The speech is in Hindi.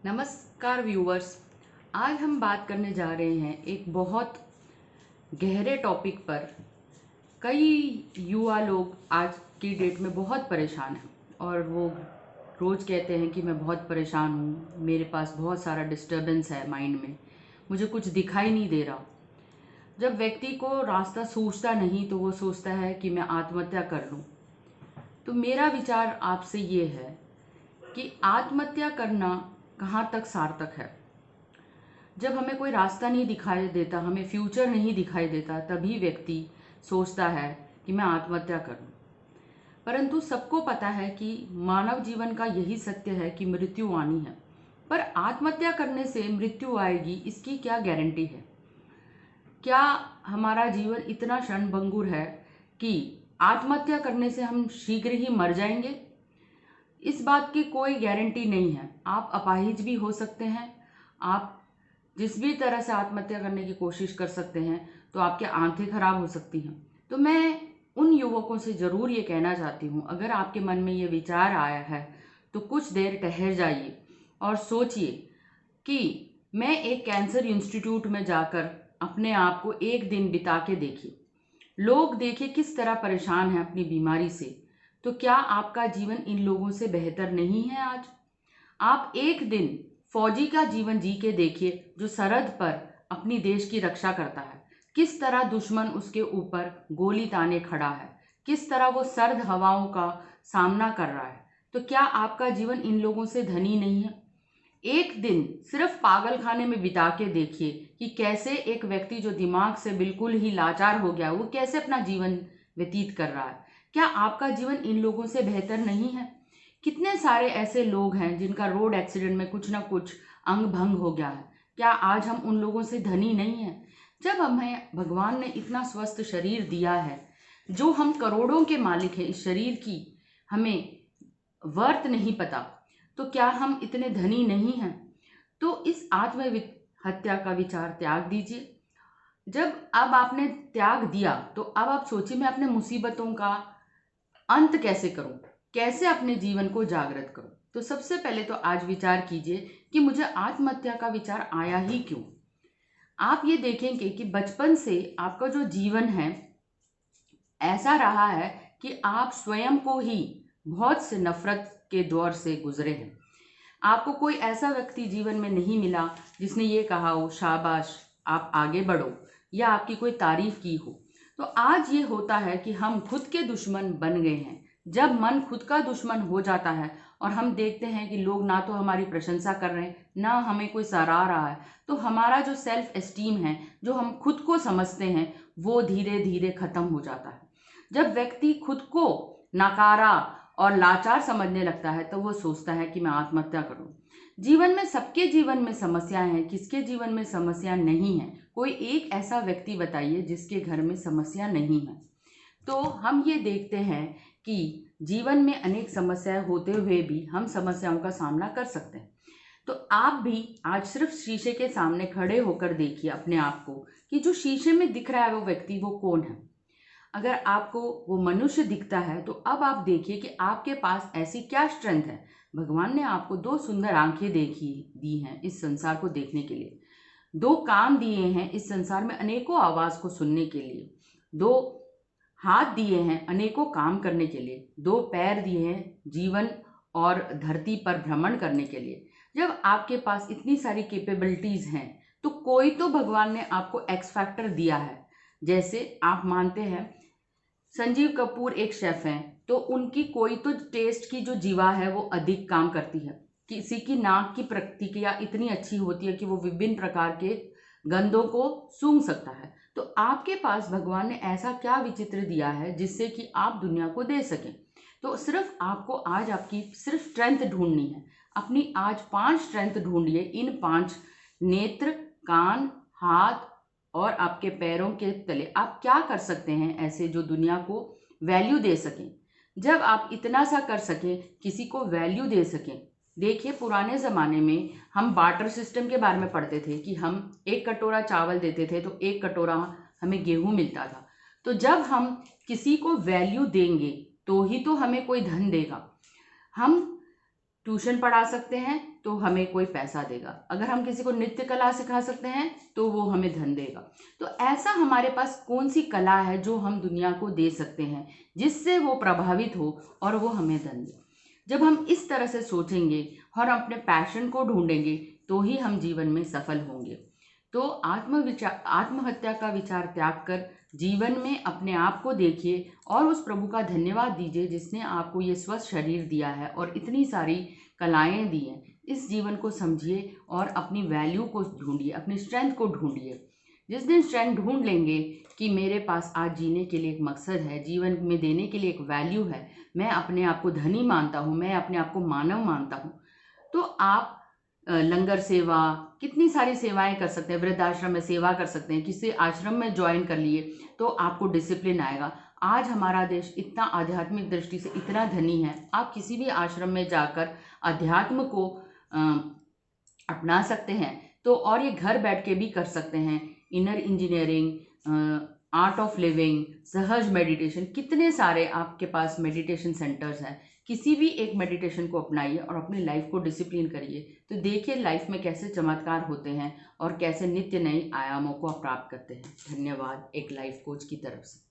नमस्कार व्यूअर्स। आज हम बात करने जा रहे हैं एक बहुत गहरे टॉपिक पर। कई युवा लोग आज की डेट में बहुत परेशान हैं और वो रोज़ कहते हैं कि मैं बहुत परेशान हूँ, मेरे पास बहुत सारा डिस्टर्बेंस है माइंड में, मुझे कुछ दिखाई नहीं दे रहा। जब व्यक्ति को रास्ता सूझता नहीं तो वो सोचता है कि मैं आत्महत्या कर लूँ। तो मेरा विचार आपसे ये है कि आत्महत्या करना कहाँ तक सार्थक है। जब हमें कोई रास्ता नहीं दिखाई देता, हमें फ्यूचर नहीं दिखाई देता, तभी व्यक्ति सोचता है कि मैं आत्महत्या करूं। परंतु सबको पता है कि मानव जीवन का यही सत्य है कि मृत्यु आनी है। पर आत्महत्या करने से मृत्यु आएगी, इसकी क्या गारंटी है? क्या हमारा जीवन इतना क्षणभंगुर है कि आत्महत्या करने से हम शीघ्र ही मर जाएंगे? इस बात की कोई गारंटी नहीं है। आप अपाहिज भी हो सकते हैं, आप जिस भी तरह से आत्महत्या करने की कोशिश कर सकते हैं, तो आपकी आंखें खराब हो सकती हैं। तो मैं उन युवकों से ज़रूर ये कहना चाहती हूँ, अगर आपके मन में ये विचार आया है तो कुछ देर ठहर जाइए और सोचिए कि मैं एक कैंसर इंस्टीट्यूट में जाकर अपने आप को एक दिन बिता के देखिए। लोग देखिए किस तरह परेशान हैं अपनी बीमारी से। तो क्या आपका जीवन इन लोगों से बेहतर नहीं है आज? आप एक दिन फौजी का जीवन जी के देखिए, जो सरहद पर अपनी देश की रक्षा करता है। किस तरह दुश्मन उसके ऊपर गोली ताने खड़ा है, किस तरह वो सर्द हवाओं का सामना कर रहा है। तो क्या आपका जीवन इन लोगों से धनी नहीं है? एक दिन सिर्फ पागल खाने में बिता के देखिए कि कैसे एक व्यक्ति जो दिमाग से बिल्कुल ही लाचार हो गया, वो कैसे अपना जीवन व्यतीत कर रहा है। क्या आपका जीवन इन लोगों से बेहतर नहीं है? कितने सारे ऐसे लोग हैं जिनका रोड एक्सीडेंट में कुछ ना कुछ अंग भंग हो गया है। क्या आज हम उन लोगों से धनी नहीं हैं? जब हमें भगवान ने इतना स्वस्थ शरीर दिया है, जो हम करोड़ों के मालिक हैं, इस शरीर की हमें वर्थ नहीं पता, तो क्या हम इतने धनी नहीं हैं? तो इस आत्महत्या का विचार त्याग दीजिए। जब अब आपने त्याग दिया तो अब आप सोचिए, मैं अपने मुसीबतों का अंत कैसे करूं, कैसे अपने जीवन को जागृत करूं। तो सबसे पहले तो आज विचार कीजिए कि मुझे आत्महत्या का विचार आया ही क्यों। आप ये देखेंगे कि बचपन से आपका जो जीवन है ऐसा रहा है कि आप स्वयं को ही बहुत से नफरत के दौर से गुजरे हैं। आपको कोई ऐसा व्यक्ति जीवन में नहीं मिला जिसने ये कहा हो शाबाश आप आगे बढ़ो, या आपकी कोई तारीफ की हो। तो आज ये होता है कि हम खुद के दुश्मन बन गए हैं। जब मन खुद का दुश्मन हो जाता है और हम देखते हैं कि लोग ना तो हमारी प्रशंसा कर रहे हैं, ना हमें कोई सराह रहा है, तो हमारा जो सेल्फ एस्टीम है, जो हम खुद को समझते हैं, वो धीरे धीरे खत्म हो जाता है। जब व्यक्ति खुद को नकारा और लाचार समझने लगता है तो वो सोचता है कि मैं आत्महत्या करूं। जीवन में सबके जीवन में समस्याएं हैं, किसके जीवन में समस्या नहीं है? कोई एक ऐसा व्यक्ति बताइए जिसके घर में समस्या नहीं है। तो हम ये देखते हैं कि जीवन में अनेक समस्याएं होते हुए भी हम समस्याओं का सामना कर सकते हैं। तो आप भी आज सिर्फ शीशे के सामने खड़े होकर देखिए अपने आप को कि जो शीशे में दिख रहा है वो व्यक्ति वो कौन है। अगर आपको वो मनुष्य दिखता है तो अब आप देखिए कि आपके पास ऐसी क्या स्ट्रेंथ है। भगवान ने आपको दो सुंदर आंखें दी हैं इस संसार को देखने के लिए, दो कान दिए हैं इस संसार में अनेकों आवाज को सुनने के लिए, दो हाथ दिए हैं अनेकों काम करने के लिए, दो पैर दिए हैं जीवन और धरती पर भ्रमण करने के लिए। जब आपके पास इतनी सारी कैपेबिलिटीज हैं तो कोई तो भगवान ने आपको एक्स फैक्टर दिया है। जैसे आप मानते हैं संजीव कपूर एक शेफ हैं, तो उनकी कोई तो टेस्ट की जो जीवा है वो अधिक काम करती है। किसी की नाक की प्रतिक्रिया इतनी अच्छी होती है कि वो विभिन्न प्रकार के गंधों को सूंघ सकता है। तो आपके पास भगवान ने ऐसा क्या विचित्र दिया है जिससे कि आप दुनिया को दे सकें। तो सिर्फ आपको आज आपकी सिर्फ स्ट्रेंथ ढूंढनी है। अपनी आज 5 स्ट्रेंथ ढूंढिए। इन 5 नेत्र, कान, हाथ और आपके पैरों के तले आप क्या कर सकते हैं ऐसे जो दुनिया को वैल्यू दे सकें। जब आप इतना सा कर सकें, किसी को वैल्यू दे सकें। देखिए पुराने ज़माने में हम बार्टर सिस्टम के बारे में पढ़ते थे कि हम एक कटोरा चावल देते थे तो एक कटोरा हमें गेहूं मिलता था। तो जब हम किसी को वैल्यू देंगे तो ही तो हमें कोई धन देगा। हम ट्यूशन पढ़ा सकते हैं तो हमें कोई पैसा देगा, अगर हम किसी को नृत्य कला सिखा सकते हैं तो वो हमें धन देगा। तो ऐसा हमारे पास कौन सी कला है जो हम दुनिया को दे सकते हैं जिससे वो प्रभावित हो और वो हमें धन दे। जब हम इस तरह से सोचेंगे और अपने पैशन को ढूंढेंगे तो ही हम जीवन में सफल होंगे। तो आत्महत्या का विचार त्याग कर जीवन में अपने आप को देखिए और उस प्रभु का धन्यवाद दीजिए जिसने आपको ये स्वस्थ शरीर दिया है और इतनी सारी कलाएं दी हैं। इस जीवन को समझिए और अपनी वैल्यू को ढूंढिए, अपनी स्ट्रेंथ को ढूंढिए। जिस दिन स्ट्रेंथ ढूंढ लेंगे कि मेरे पास आज जीने के लिए एक मकसद है, जीवन में देने के लिए एक वैल्यू है, मैं अपने आप को धनी मानता हूँ, मैं अपने आप को मानव मानता हूँ, तो आप लंगर सेवा, कितनी सारी सेवाएं कर सकते हैं, वृद्धाश्रम में सेवा कर सकते हैं, किसी आश्रम में ज्वाइन कर लिए तो आपको डिसिप्लिन आएगा। आज हमारा देश इतना आध्यात्मिक दृष्टि से इतना धनी है, आप किसी भी आश्रम में जाकर अध्यात्म को अपना सकते हैं। तो और ये घर बैठ के भी कर सकते हैं। Inner engineering, art of living, सहज मेडिटेशन, कितने सारे आपके पास मेडिटेशन सेंटर्स हैं। किसी भी एक मेडिटेशन को अपनाइए और अपनी लाइफ को डिसिप्लिन करिए, तो देखिए लाइफ में कैसे चमत्कार होते हैं और कैसे नित्य नए आयामों को आप प्राप्त करते हैं। धन्यवाद एक लाइफ कोच की तरफ से।